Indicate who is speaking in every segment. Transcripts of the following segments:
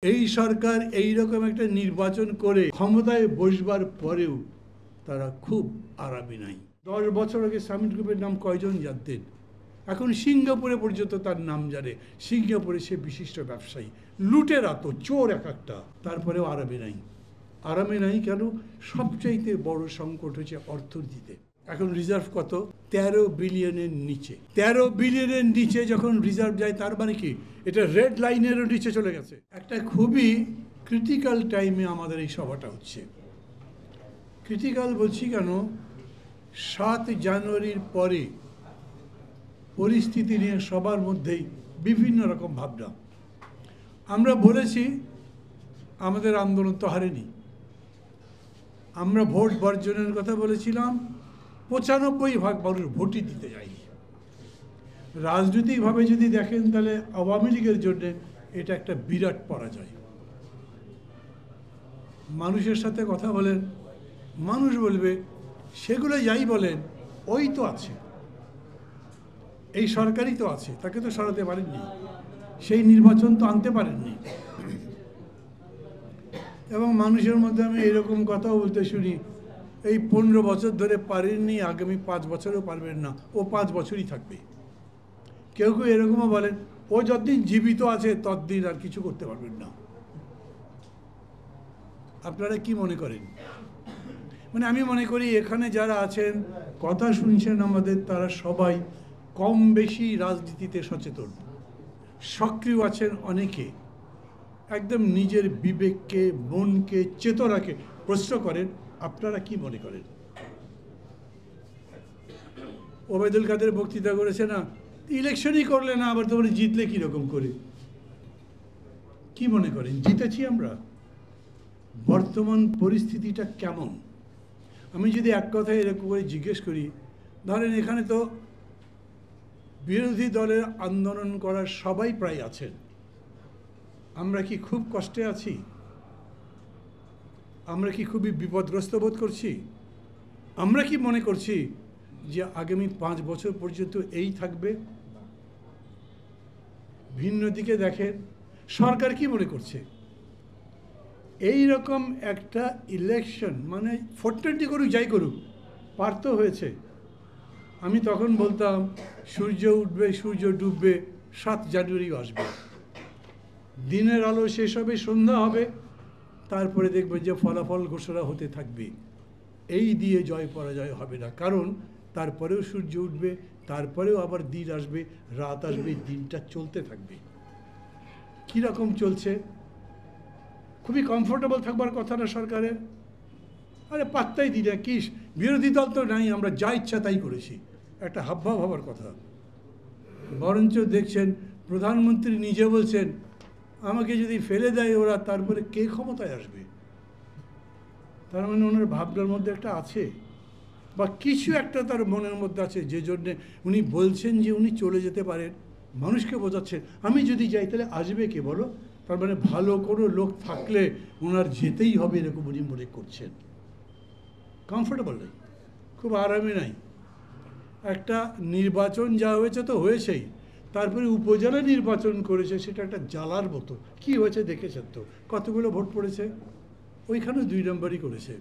Speaker 1: এই সরকার এই রকম একটা নির্বাচন করে ক্ষমতায় বসবার পরেও তারা খুব আরামে নাই। 10 বছর আগে সামিট গ্রুপের নাম কয়জন জানতেন? এখন সিঙ্গাপুরে পর্যন্ত তার নাম জানে। সিঙ্গাপুরে সে বিশিষ্ট ব্যবসায়ী, লুটেরা তো, চোর এক একটা। তারপরেও আরামে নাই। আরামে নাই কেন? সবচাইতে বড় সংকট হচ্ছে অর্থনীতিতে। এখন রিজার্ভ কত? 13 বিলিয়নের নিচে। 13 বিলিয়নের নিচে যখন রিজার্ভ যায়, তার মানে কি এটা রেড লাইনেরও নিচে চলে গেছে। একটা খুবই ক্রিটিক্যাল টাইমে আমাদের এই সভাটা হচ্ছে। ক্রিটিক্যাল বলছি কেন? 7 জানুয়ারির পরে পরিস্থিতি নিয়ে সবার মধ্যেই বিভিন্ন রকম ভাবনা। আমরা বলেছি আমাদের আন্দোলন তো হারেনি। আমরা ভোট বর্জনের কথা বলেছিলাম, 95% মানুষ ভোটই দিতে যায়নি। রাজনৈতিকভাবে যদি দেখেন তাহলে আওয়ামী লীগের জন্য এটা একটা বিরাট পরাজয়। মানুষের সাথে কথা বলেন, মানুষ বলবে সেগুলো যাই বলেন, ওই তো আছে, এই সরকারই তো আছে, তাকে তো সরাতে পারেননি, সেই নির্বাচন তো আনতে পারেননি। এবং মানুষের মধ্যে আমি এরকম কথাও বলতে শুনি, এই 15 বছর ধরে পারেননি, আগামী 5 বছরেও পারবেন না, ও 5 বছরই থাকবে। কেউ কেউ এরকমও বলেন ও যতদিন জীবিত আছে ততদিন আর কিছু করতে পারবেন না। আপনারা কি মনে করেন? মানে আমি মনে করি এখানে যারা আছেন, কথা শুনছেন আমাদের, তারা সবাই কম বেশি রাজনীতিতে সচেতন, সক্রিয় আছেন অনেকে। একদম নিজের বিবেককে, মনকে, চেতনাকে প্রশ্ন করেন। আপনারা কি মনে করেন? ওবায়দুল কাদের বক্তৃতা করেছে না, ইলেকশনই করলে না, আবার তোমরা জিতলে কীরকম করে? কি মনে করেন জিতেছি আমরা? বর্তমান পরিস্থিতিটা কেমন? আমি যদি এক কথায় এরকম করে জিজ্ঞেস করি, ধরেন এখানে তো বিরোধী দলের আন্দোলন করার সবাই প্রায় আছেন, আমরা কি খুব কষ্টে আছি? আমরা কি খুবই বিপদগ্রস্ত বোধ করছি? আমরা কি মনে করছি যে আগামী 5 বছর পর্যন্ত এই থাকবে? ভিন্ন দিকে দেখেন, সরকার কি মনে করছে? এই রকম একটা ইলেকশন, মানে 420 করুক যাই করুক, পার তো হয়েছে। আমি তখন বলতাম সূর্য উঠবে, সূর্য ডুববে, 7 জানুয়ারি আসবে, দিনের আলো শেষ হবে, সন্ধ্যা হবে, তারপরে দেখবেন যে ফলাফল ঘোষণা হতে থাকবে। এই দিয়ে জয় পরাজয় হবে না, কারণ তারপরেও সূর্য উঠবে, তারপরেও আবার দিন আসবে, রাত আসবে, দিনটা চলতে থাকবে। কীরকম চলছে? খুবই কমফোর্টেবল থাকবার কথা না সরকারের? আরে পাত্তাই দিই না, কি বিরোধী দল তো নাই, আমরা যা ইচ্ছা তাই করেছি, একটা হাবভাব হবার কথা। বরঞ্চ দেখছেন প্রধানমন্ত্রী নিজে বলছেন আমাকে যদি ফেলে দেয় ওরা, তারপরে কে ক্ষমতায় আসবে? তার মানে ওনার ভাবনার মধ্যে একটা আছে, বা কিছু একটা তার মনের মধ্যে আছে, যে জন্যে উনি বলছেন যে উনি চলে যেতে পারেন। মানুষকে বোঝাচ্ছেন আমি যদি যাই তাহলে আসবে কে বলো? তার মানে ভালো কোনো লোক থাকলে ওনার যেতেই হবে, এরকম উনি মনে করছেন। কমফোর্টেবল নেই, খুব আরামে নাই। একটা নির্বাচন যা হয়েছে তো হয়েছেই, তারপরে উপজেলা নির্বাচন করেছে, সেটা একটা জ্বালার মতো। কি হয়েছে দেখেছেন তো, কতগুলো ভোট পড়েছে, ওইখানে 2 নম্বরই করেছে।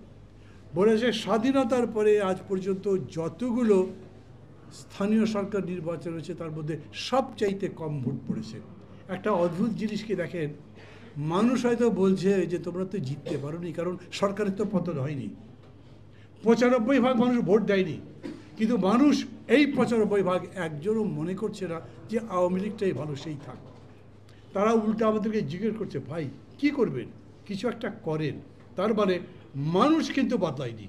Speaker 1: বলেছে স্বাধীনতার পরে আজ পর্যন্ত যতগুলো স্থানীয় সরকার নির্বাচন হয়েছে তার মধ্যে সবচাইতে কম ভোট পড়েছে। একটা অদ্ভুত জিনিসকে দেখেন, মানুষ হয়তো বলছে যে তোমরা তো জিততে পারোনি, কারণ সরকারের তো পতন হয়নি। 95% মানুষ ভোট দেয়নি, কিন্তু মানুষ এই 95% একজনও মনে করছে না যে আওয়ামী লীগটাই ভালো, সেই থাক। তারা উল্টা আমাদেরকে জিজ্ঞেস করছে ভাই কি করবেন, কিছু একটা করেন। তার মানে মানুষ কিন্তু বদলায়নি।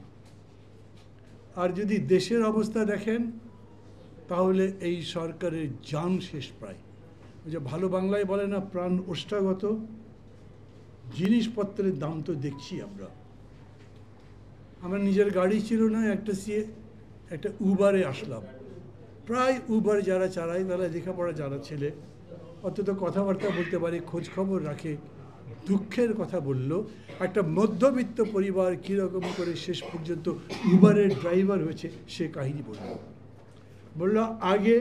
Speaker 1: আর যদি দেশের অবস্থা দেখেন, তাহলে এই সরকারের জান শেষ প্রায়। ওই যে ভালো বাংলায় বলে না, প্রাণ ওষ্ঠাগত। জিনিসপত্রের দাম তো দেখছি আমরা। আমার নিজের গাড়ি ছিল না, একটা উবারে আসলাম। প্রায় উবার যারা চালায় তারা লেখাপড়া যারা ছেলে, অন্তত কথাবার্তা বলতে পারে, খোঁজ খবর রাখে। দুঃখের কথা বলল, একটা মধ্যবিত্ত পরিবার কীরকম করে শেষ পর্যন্ত উবারের ড্রাইভার হয়েছে সে কাহিনী বলল। আগে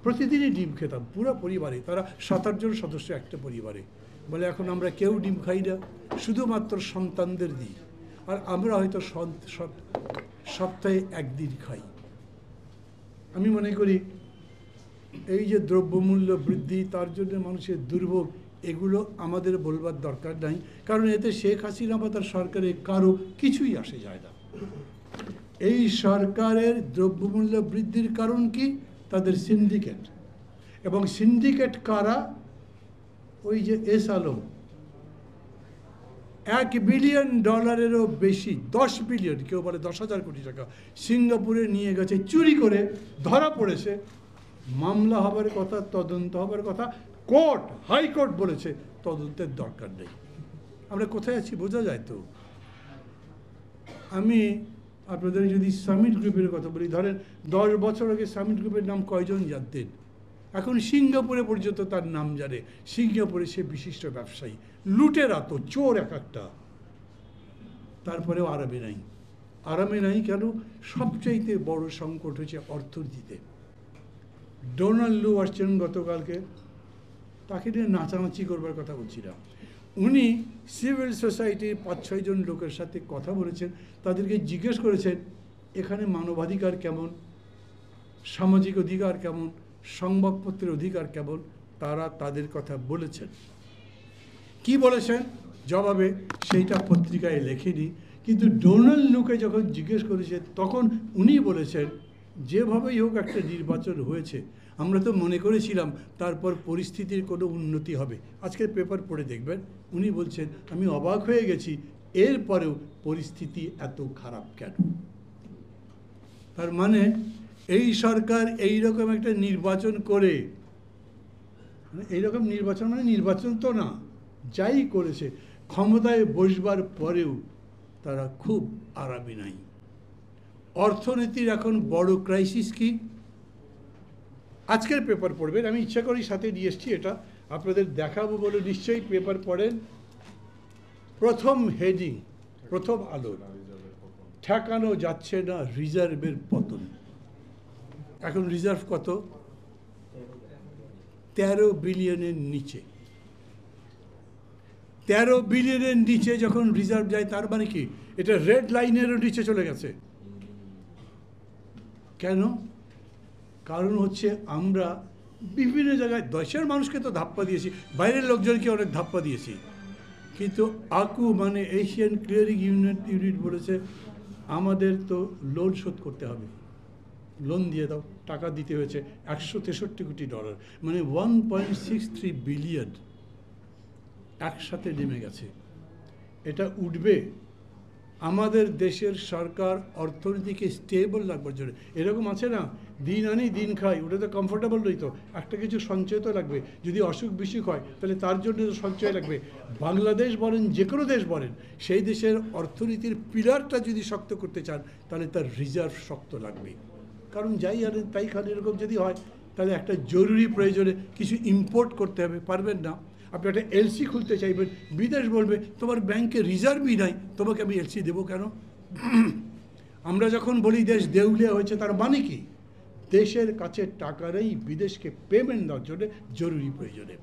Speaker 1: প্রতিদিনই ডিম খেতাম পুরো পরিবারে, তারা 7-8 জন সদস্য একটা পরিবারে। বলে এখন আমরা কেউ ডিম খাই না, শুধুমাত্র সন্তানদের দিই, আর আমরা হয়তো সপ্তাহে একদিন খাই। আমি মনে করি এই যে দ্রব্যমূল্য বৃদ্ধি, তার জন্য মানুষের দুর্ভোগ, এগুলো আমাদের বলবার দরকার নাই, কারণ এতে শেখ হাসিনা বা তার সরকারের কারো কিছুই আসে যায় না। এই সরকারের দ্রব্যমূল্য বৃদ্ধির কারণ কি? তাদের সিন্ডিকেট। এবং সিন্ডিকেট কারা? ওই যে এস আলম, $1 বিলিয়ন বেশি, 10 বিলিয়ন, কেউ বলে 10,000 কোটি টাকা সিঙ্গাপুরে নিয়ে গেছে চুরি করে, ধরা পড়েছে, মামলা হবার কথা, তদন্ত হবার কথা, কোর্ট, হাইকোর্ট বলেছে তদন্তের দরকার নেই। আমরা কোথায় আছি বোঝা যায় তো। আমি আপনাদের যদি সামিট গ্রুপের কথা বলি, ধরেন 10 বছর আগে সামিট গ্রুপের নাম কয়জন জানতেন? এখন সিঙ্গাপুরে পর্যন্ত তার নাম জানে। সিঙ্গাপুরে সে বিশিষ্ট ব্যবসায়ী, লুটেরা তো, চোর এক একটা। তারপরেও আরামে নাই। আরামে নাই কেন? সবচাইতে বড় সংকট হচ্ছে অর্থনীতিতে। ডোনাল্ড লু আসছেন গতকালকে, তাকে নিয়ে নাচানাচি করবার কথা বলছিলাম। উনি সিভিল সোসাইটির 5-6 জন লোকের সাথে কথা বলেছেন, তাদেরকে জিজ্ঞেস করেছেন এখানে মানবাধিকার কেমন, সামাজিক অধিকার কেমন, সংবাদপত্রের অধিকার কেমন। তারা তাদের কথা বলেছেন। কি বলেছেন জবাবে সেইটা পত্রিকায় লেখেনি, কিন্তু ডোনাল্ড লুকে যখন জিজ্ঞেস করেছে তখন উনি বলেছেন যেভাবেই হোক একটা নির্বাচন হয়েছে, আমরা তো মনে করেছিলাম তারপর পরিস্থিতির কোনো উন্নতি হবে। আজকের পেপার পড়ে দেখবেন উনি বলছেন আমি অবাক হয়ে গেছি, এরপরেও পরিস্থিতি এত খারাপ কেন। তার মানে এই সরকার এইরকম একটা নির্বাচন করে, এইরকম নির্বাচন মানে নির্বাচন তো না, যাই করেছে ক্ষমতায় বসবার পরেও তারা খুব আরামে নাই। অর্থনীতির এখন বড় ক্রাইসিস কি? আজকের পেপার পড়বেন, আমি ইচ্ছা করি সাথে নিয়ে এসছি, এটা আপনাদের দেখাবো বলে নিশ্চয়ই পেপার পড়েন। প্রথম হেডিং, প্রথম আলো, ঠেকানো যাচ্ছে না রিজার্ভের পতন। এখন রিজার্ভ কত? 13 বিলিয়নের নিচে। 13 বিলিয়নের নিচে যখন রিজার্ভ যায়, তার মানে কি এটা রেড লাইনেরও নিচে চলে গেছে। কেন? কারণ হচ্ছে আমরা বিভিন্ন জায়গায় দেশের মানুষকে তো ধাপ্পা দিয়েছি, বাইরের লোকজনকে অনেক ধাপ্পা দিয়েছি, কিন্তু আকু মানে এশিয়ান ক্লিয়ারিং ইউনিট বলেছে আমাদের তো লোন শোধ করতে হবে, লোন দিয়ে দাও। টাকা দিতে হয়েছে $163 কোটি, মানে 1.63 বিলিয়ন একসাথে নেমে গেছে। এটা উঠবে। আমাদের দেশের সরকার অর্থনীতিকে স্টেবল রাখবার জন্য, এরকম আছে না দিন আনি দিন খাই, ওটা তো কমফোর্টেবল নই, তো একটা কিছু সঞ্চয় তো লাগবে। যদি অসুখ বিসুখ হয় তাহলে তার জন্য তো সঞ্চয় লাগবে। বাংলাদেশ বলেন, যে কোনো দেশ বলেন, সেই দেশের অর্থনীতির পিলারটা যদি শক্ত করতে চান তাহলে তার রিজার্ভ শক্ত লাগবে। কারণ যাই আনেন তাই খান, এরকম যদি হয় তাহলে একটা জরুরি প্রয়োজনে কিছু ইম্পোর্ট করতে হবে, পারবেন না। আপনি একটা এলসি খুলতে চাইবেন, বিদেশ বলবে তোমার ব্যাংকে রিজার্ভই নাই, তোমাকে আমি এলসি দেবো কেন? আমরা যখন বলি দেশ দেউলিয়া হয়েছে, তার মানে কি? দেশের কাছে টাকারই বিদেশকে পেমেন্ট দেওয়ার জন্য জরুরি প্রয়োজনে।